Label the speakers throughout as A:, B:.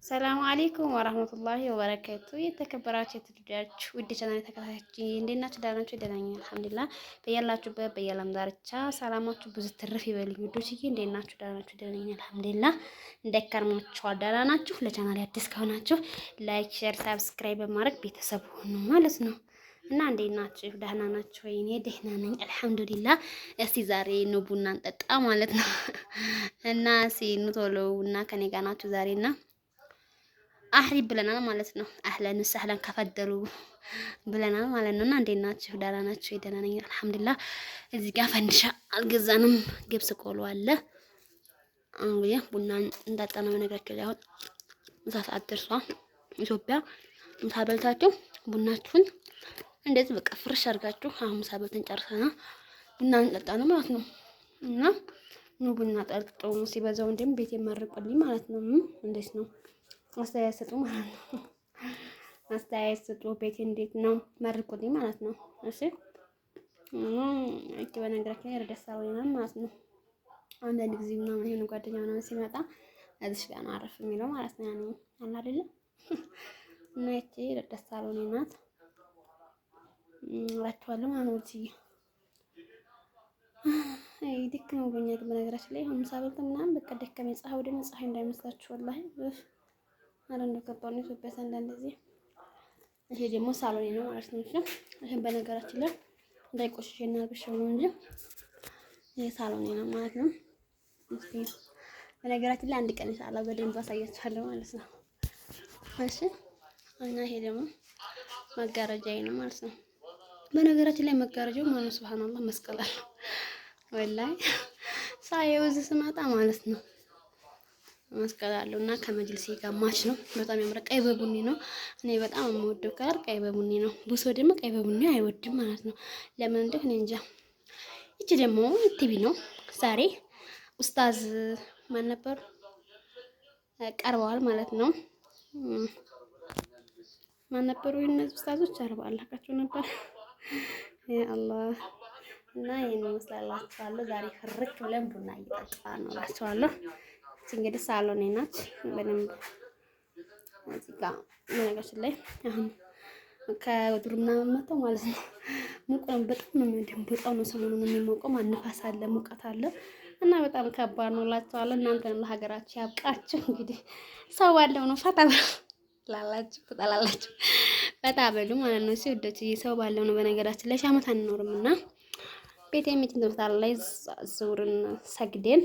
A: ሰላም አለይኩም ወራህመቱላሂ ወበረካቱ። የተከበራችሁ የተወደዳችሁ ውድ ቻናሌ ተከታታዮች እንዴት ናችሁ? ደህና ናችሁ? ደህና ነኝ አልሐምዱሊላህ። በያላችሁበት በየዓለም ዳርቻ ሰላማችሁ ብዙ ትርፍ ይበልኝ ውዶችዬ። እንዴት ናችሁ? ደህና ናችሁ? ደህና ነኝ አልሐምዱሊላህ። እንደከረማችኋል? ደህና ናችሁ? ለቻናሌ አዲስ ከሆናችሁ ላይክ፣ ሼር፣ ሳብስክራይብ በማድረግ ቤተሰብ ሁኑ ማለት ነው። እና እንዴት ናችሁ? ደህና ናችሁ ወይ? እኔ ደህና ነኝ አልሐምዱሊላህ። እስቲ ዛሬ ነው ቡና እንጠጣ ማለት ነው። እና ሲኑ ቶሎ ቡና ከኔ ጋር ናችሁ ዛሬና አህሪብ ብለናል ማለት ነው። አህለን ሰህለን ከፈደሉ ብለናል ማለት ነው። እና እንዴት ናችሁ? ደህና ናችሁ? ደህና ነኝ አልሐምዱሊላህ። እዚህ ጋር ፈንዲሻ አልገዛንም፣ ገብስ ቆሎ አለ። እንግዲህ ቡና እንዳጣ ነው ነገራችን ላይ አሁን ምሳ ሰዓት ደርሷል። ኢትዮጵያ ምሳ በልታችሁ ቡናችሁን እንደዚህ በቃ ፍርሽ አድርጋችሁ አሁን ምሳ በልተን ጨርሰናል። ቡና እንጠጣ ነው ማለት ነው። እና ኑ ቡና ጠጡ። ሲበዛው እንደም ቤት የማርቁልኝ ማለት ነው። እንዴት ነው? አስተያየት ስጡ ማለት ነው። አስተያየት ስጡ። ቤቴ እንዴት ነው? መርቁልኝ ማለት ነው። እሺ እቺ በነገራችን ላይ ደስ አለኝ ማለት ነው። አንዳንድ ጊዜ ምናምን ይሄን ጓደኛ ምናምን ሲመጣ እዚህ ጋር ነው አረፍ የሚለው ማለት ነው። ያኔ አለ አይደለ? እና እቺ ደስ አለኝ ናት እላችኋለሁ ማለት ነው። እቺ ድክም ብሎኛል በነገራችን ላይ ምሳ በልተን ምናምን በቃ ደከመኝ። ፀሐይ ወደ ፀሐይ እንዳይመስላችሁ ወላሂ አረ እንደገባው ነው ኢትዮጵያ አንዳንድ ጊዜ። ይሄ ደግሞ ሳሎኔ ነው ማለት ነው። ይሄን በነገራችን ላይ እንዳይቆሽሽና ብሻው ነው እንጂ ይሄ ሳሎኔ ነው ማለት ነው። እስኪ በነገራችን ላይ አንድ ቀን ኢንሻአላህ በደንብ አሳያችኋለሁ ማለት ነው። እሺ እና ይሄ ደግሞ መጋረጃዬ ነው ማለት ነው። በነገራችን ላይ መጋረጃው ማነው ሱብሃንአላህ መስቀላል ወላሂ ሳየው እዚህ ስመጣ ማለት ነው መስቀል አለው እና ከመጅልሴ ጋር ማች ነው። በጣም ያምራል። ቀይ በቡኒ ነው። እኔ በጣም የምወደው ከለር ቀይ በቡኒ ነው። ብዙ ደግሞ ቀይ በቡኒ አይወድም ማለት ነው። ለምን እንደሆነ እኔ እንጃ። እቺ ደግሞ ቲቪ ነው። ዛሬ ኡስታዝ ማን ነበሩ ቀርበዋል ማለት ነው። ማን ነበሩ እነዚህ ኡስታዞች? አርባ አላካቸው ነበር ያ አላህ። እና ይሄን ይመስላላችኋለሁ። ዛሬ ፍርክ ብለን ቡና እየጠጣን ነው እላችኋለሁ። እንግዲህ ሳሎኔ ናት በደንብ እዚህ ጋር ነገራችን ላይ አሁን ከዱር ምናምን መጣው ማለት ነው። ሙቀም በጣም ነው በጣም ነው ሰሞኑን የሚሞቀው። ንፋስ አለ፣ ሙቀት አለ እና በጣም ከባድ ነው እላችኋለሁ። እናንተን ለሀገራችሁ ያብቃችሁ። እንግዲህ ሰው ባለው ነው ፈታ ላላችሁ ትጠላላችሁ ፈታ በሉ ማለት ነው። ሲወደች ሰው ባለው ነው በነገራችን ላይ ሻመት አንኖርም እና ቤቴ የሚትን ተምሳሌ ላይ ዙርን ሰግደን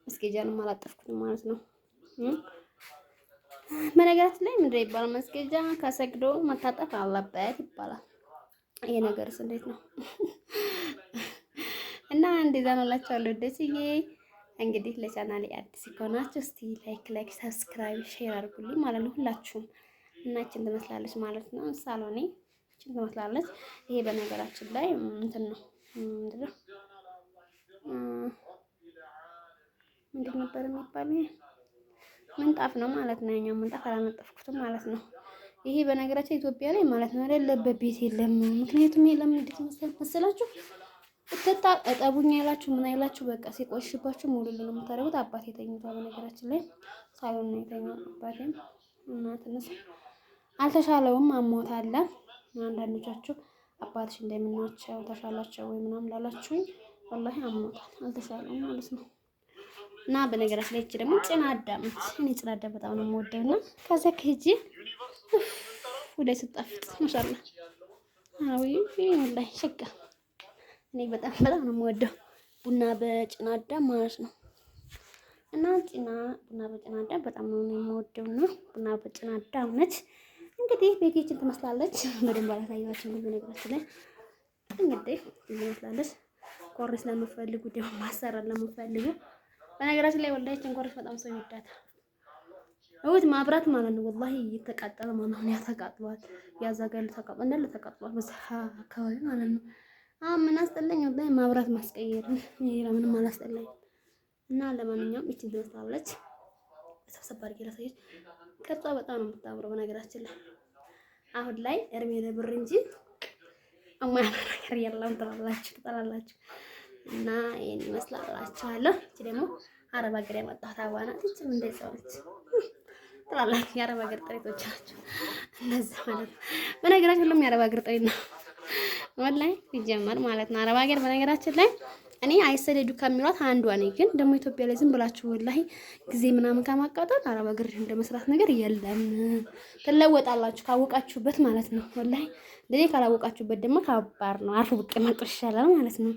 A: መስገጃንም አላጠፍኩትም ማለት ነው። በነገራችን ላይ ምንድን ይባላል? መስገጃ ከሰግዶ መታጠፍ አለበት ይባላል። ይሄ ነገርስ እንዴት ነው? እና እንደዛ ነው እላችኋለሁ ደስዬ። እንግዲህ ለቻናሌ አዲስ ከሆናችሁ እስቲ ላይክ ሰብስክራይብ ሼር አድርጉልኝ ማለት ነው ሁላችሁም። እና እችን ትመስላለች ማለት ነው ሳሎኔ እችን ትመስላለች። ይሄ በነገራችን ላይ እንትን ነው ምንድን ነበር የሚባለው? ምንጣፍ ነው ማለት ነው። የኛው ምንጣፍ አላነጠፍኩትም ማለት ነው። ይሄ በነገራችን ኢትዮጵያ ላይ ማለት ነው ያለበት ቤት የለም። ምክንያቱም የለም እንዴት መሰላችሁ? እጠቡኝ ያላችሁ ምን አይላችሁ በቃ ሲቆሽባችሁ ሙሉ ነው የምታደርጉት። አባቴ ተኝቷል በነገራችን ላይ ሳሎን ነው የተኛው አባቴም እና ትንሽ አልተሻለውም፣ አሞታል። አንዳንዶቻችሁ አባትሽ እንደምናቸው ተሻላቸው ወይ ምናምን ላላችሁኝ ወላሂ አሞታል፣ አልተሻለውም ማለት ነው። እና በነገራችን ላይ እቺ ደግሞ ጽናዳም እኔ ጽናዳም በጣም ነው የምወደው እና ከዛ ከጂ ወደ ስጣፍጥ ማሻአላ አዊ ወላሂ ሸጋ እኔ በጣም ነው የምወደው ቡና በጽናዳም ማለት ነው። እና ቡና በጽናዳም በጣም ነው የምወደው እና ቡና በጽናዳም ነች። እንግዲህ ቤቴችን ትመስላለች። በደንብ አላሳያችሁም በነገራችን ላይ እንግዲህ ትመስላለች። ኮርስ ለምትፈልጉ ደግሞ ማሰራት ለምትፈልጉ በነገራችን ላይ ወላሂ ቸንኮረሽ በጣም ሰው ይወዳታል። እውት ማብራት ማለት ነው ወላሂ እየተቃጠለ ማለት ነው። ያተቃጥሏል ያዛጋል ተቃጥሏል እንዳለ ተቃጥሏል በዛ አካባቢ ማለት ነው። ምን አስጠላኝ ወላሂ ማብራት ማስቀየር ሌላ ምንም አላስጠላኝ። እና ለማንኛውም እቺ ትመስላለች። ሰብሰብ አድርጌ ላሳየች። ቅርጿ በጣም ነው የምታምረው በነገራችን ላይ አሁን ላይ እርሜ ለብር እንጂ አማራጭ ነገር የለም ትጠላላችሁ። እና ይሄን ይመስላችኋለሁ። እቺ ደግሞ አረብ ሀገር ያመጣሁት አበባ ናት። እቺም እንደዛው ነች። ትላላችሁ። የአረብ ሀገር ጥሬቶች ናቸው እነዚህ ማለት ነው። በነገራችን ሁሉም የአረብ ሀገር ጥሬት ነው ወላሂ ሲጀመር ማለት ነው። አረብ ሀገር በነገራችን ላይ እኔ አይሰደዱ ከሚሏት አንዷ ነኝ። ግን ደግሞ ኢትዮጵያ ላይ ዝም ብላችሁ ወላሂ ጊዜ ምናምን ከማቃጠል አረብ ሀገር እንደመስራት ነገር የለም። ትለወጣላችሁ ካወቃችሁበት ማለት ነው። ወላሂ እንደኔ ካላወቃችሁበት ደግሞ ከባድ ነው። አርፎ ብቅ ማጥር ይሻላል ማለት ነው።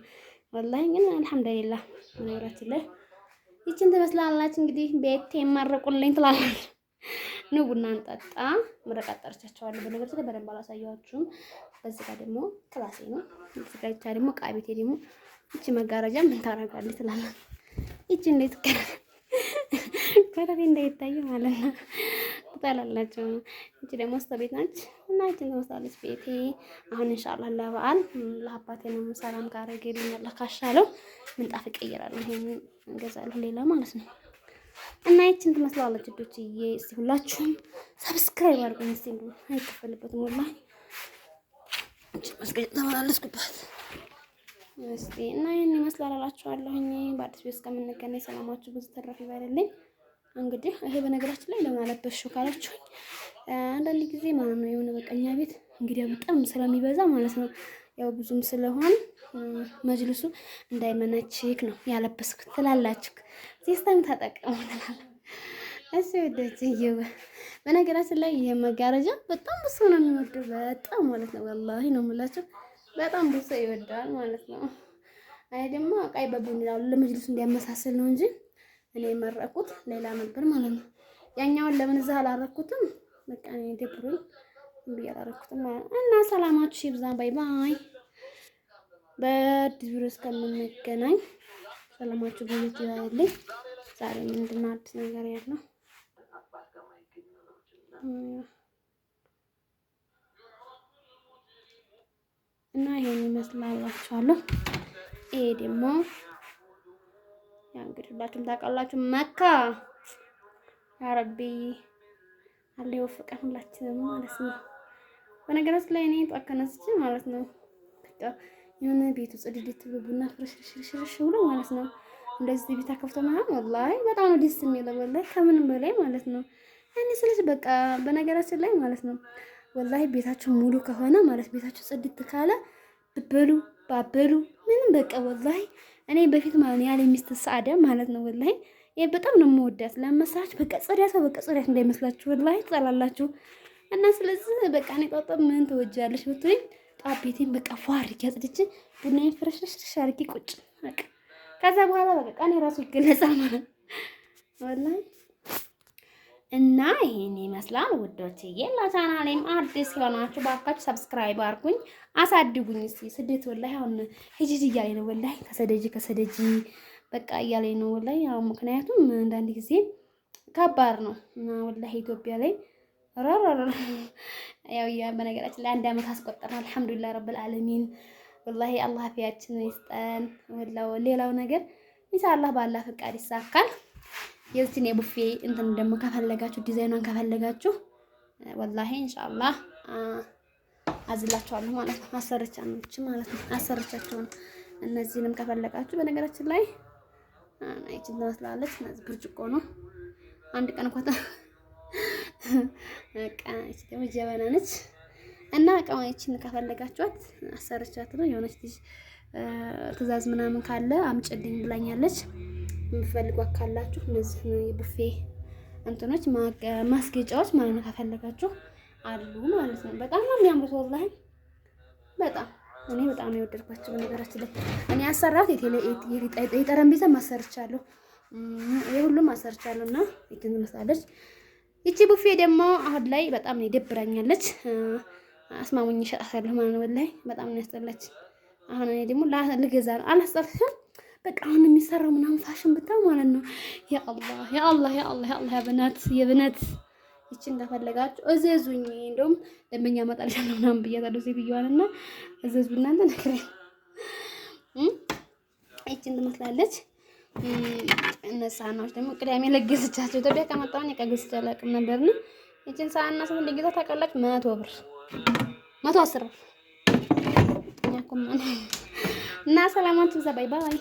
A: ወላሂ ግን አልሐምዱሊላህ በነገራችን ላይ ይችን ትመስላላችሁ። እንግዲህ ቤት የማረቁልኝ ትላላችሁ። ኑ ቡና እንጠጣ። ምረቃት ጠርቻቸዋለሁ። በነገራችን ላይ በደንብ አላሳየኋችሁም። በዚህ ጋር ደግሞ ክላሴ ነው። እዚህ ጋር ይቻ ደግሞ ዕቃ ቤቴ ደግሞ እቺ መጋረጃ ምን ታረጋለች ትላለች። እቺ እንዴት ከረቤ እንዳይታይ ማለት ነው ትላላችሁ። እቺ ደግሞ ቤት ናች እና እቺን ትመስላለች ቤቴ። አሁን ኢንሻአላህ ለበዓል ለአባቴ ነው ሰላም ካረገልኝ ለካሻለው ምንጣፍ እቀይራለሁ። ይሄን እንገዛለሁ ሌላ ማለት ነው። እና ይችን ትመስላለች እዶችዬ። እስቲ ሁላችሁም ሰብስክራይብ አድርጉኝ። እስቲ እንደው አይከፈልበትም ወላሂ እቺ መስገድ ተመላለስኩባት። እስቲ እና ይሄን ይመስላል እላችኋለሁኝ። በአዲስ ቤት እስከምንገናኝ ሰላማችሁ ብዙ ተረፍ ይበልልኝ። እንግዲህ ይሄ በነገራችን ላይ ለምን አለበሽው ካላችሁኝ አንዳንድ ጊዜ ማለት ነው የሆነ በቀኛ ቤት እንግዲህ በጣም ስለሚበዛ ማለት ነው ያው ብዙም ስለሆነ መጅልሱ እንዳይመነችክ ነው ያለበስኩት ትላላችሁ። ሲስተም ተጠቀሙ ትላለህ። እሺ ወደዚህ በነገራችን ላይ የመጋረጃ በጣም ብዙ ነው የሚወደው በጣም ማለት ነው ወላሂ ነው የምላችሁ በጣም ብዙ ይወዳል ማለት ነው። አይ ደግሞ ቀይ በቡኒ ይላል ለመጅልሱ እንዲያመሳስል ነው እንጂ እኔ የመረኩት ሌላ ነበር ማለት ነው። ያኛውን ለምን እዛ አላረኩትም? በቃ እኔ ደብሮኝ ብዬ አላረኩትም ማለት ነው። እና ሰላማችሁ ይብዛ። ባይ ባይ። በአዲስ ቪዲዮ እስከምንገናኝ ሰላማችሁ ብዙ ይብዛልኝ። ዛሬ ምንድነው አዲስ ነገር ያለው? እና ይሄን ይመስላችኋለሁ። ይሄ ደግሞ ያ እንግዲህ ሁላችሁም ታውቃላችሁ መካ ያ ረቢ አለ ይወፍቀን ሁላችንም ማለት ነው። በነገራችን ላይ እኔ ጠዋት ተነስቼ ማለት ነው በቃ የሆነ ቤቱ ጽድት ብሎና ፍርሽርሽርሽ ብሎ ማለት ነው እንደዚህ ቤት ከፍቶ ማለት ወላሂ በጣም ነው ደስ የሚለው ወላሂ ከምንም በላይ ማለት ነው። እኔ ስለዚህ በቃ በነገራችን ላይ ማለት ነው ወላሂ ቤታችሁ ሙሉ ከሆነ ማለት ቤታችሁ ጽድት ካለ ብበሉ ባበሉ ምንም በቃ ወላሂ እኔ በፊት ማለት ነው ያለ ሚስት ሰዓዳ ማለት ነው ወላሂ ይሄ በጣም ነው የምወዳት ለመሰላችሁ በቃ ጽዳቷ በቃ ጽዳት እንዳይመስላችሁ ወላሂ ትጠላላችሁ። እና ስለዚህ በቃ እኔ ጧጧ ምን ትወጃለሽ ብትሉኝ ጧት ቤቴን በቃ ፏር ያጽድቼ ቡናዬን ፍረሽርሽ አድርጌ ቁጭ በቃ ከዛ በኋላ በቃ እኔ ራሱ ይገለጻል ማለት ወላሂ። እና ይሄን ይመስላል ውዶችዬ። ለቻናሌም አዲስ የሆናችሁ ባካችሁ ሰብስክራይብ አድርጉኝ፣ አሳድጉኝ። እስኪ ስደት ወላሂ አሁን ሂጂ እያለኝ ነው ወላሂ ከሰደጂ በቃ እያለኝ ነው ወላሂ። ያው ምክንያቱም አንዳንድ ጊዜ ከባድ ነው እና ወላሂ ኢትዮጵያ ላይ ያው በነገራችን ላይ 1 ዓመት አስቆጠርን። አልሐምዱሊላህ ረብል ዓለሚን ወላሂ አላህ አፊያችን ይስጠን። ሌላው ነገር ኢንሻአላህ ባላህ ፈቃድ ይሳካል። የዚህን የቡፌ እንትን ደግሞ ከፈለጋችሁ ዲዛይኗን ከፈለጋችሁ ወላሂ ኢንሻአላህ አዝላችኋለሁ ማለት ነው። አሰርቻችሁ ማለት ነው አሰርቻችሁ ነው። እነዚህንም ከፈለጋችሁ በነገራችን ላይ አይችን ትመስላለች። እነዚህ ብርጭቆ ነው። አንድ ቀን እንኳን በቃ እቺ ደግሞ ጀበና ነች እና ቀማይችን ከፈለጋችኋት አሰርቻት ነው። የሆነች ልጅ ትእዛዝ ምናምን ካለ አምጭልኝ ብላኛለች። የምትፈልጓት ካላችሁ እነዚህ የቡፌ እንትኖች ማስጌጫዎች ማለት ነው ከፈለጋችሁ አሉ ማለት ነው። በጣም ነው የሚያምሩት ወላሂ በጣም እኔ በጣም ነው የወደድኳቸው። በነገራችን ላይ እኔ አሰራሁት የጠረጴዛ ማሰርቻለሁ የሁሉም አሰርቻለሁና ይችን ትመስላለች። ይቺ ቡፌ ደግሞ አሁን ላይ በጣም ነው ደብራኛለች። አስማሙኝ እሸጣታለሁ ማለት ነው ወላሂ በጣም ነው ያስጠላች። አሁን እኔ ደግሞ ልገዛ ነው አላስጠላችም። በቃ አሁን የሚሰራው ምናምን ፋሽን ብታው ማለት ነው። ያ አላህ ያ አላህ ያ አላህ ያ አላህ የብነት ይችን ከፈለጋችሁ እዘዙኝ። እንደውም ደንበኛ መጣልሻለሁ ምናምን ብያታለሁ ሴትዮዋንና እዘዙ እናንተ ነገር ይችን ትመስላለች። እነዚህ ሳህናዎች ደግሞ ቅዳሜ ለገሰቻቸው ኢትዮጵያ ከመጣሁኝ ከገዝቼ አላውቅም ነበርና ይችን ሳህና ስንት እንደገዛ ታውቃላችሁ? 100 ብር 110 ብር እኛ እኮ እና ሰላማችሁ ባይ ባይ።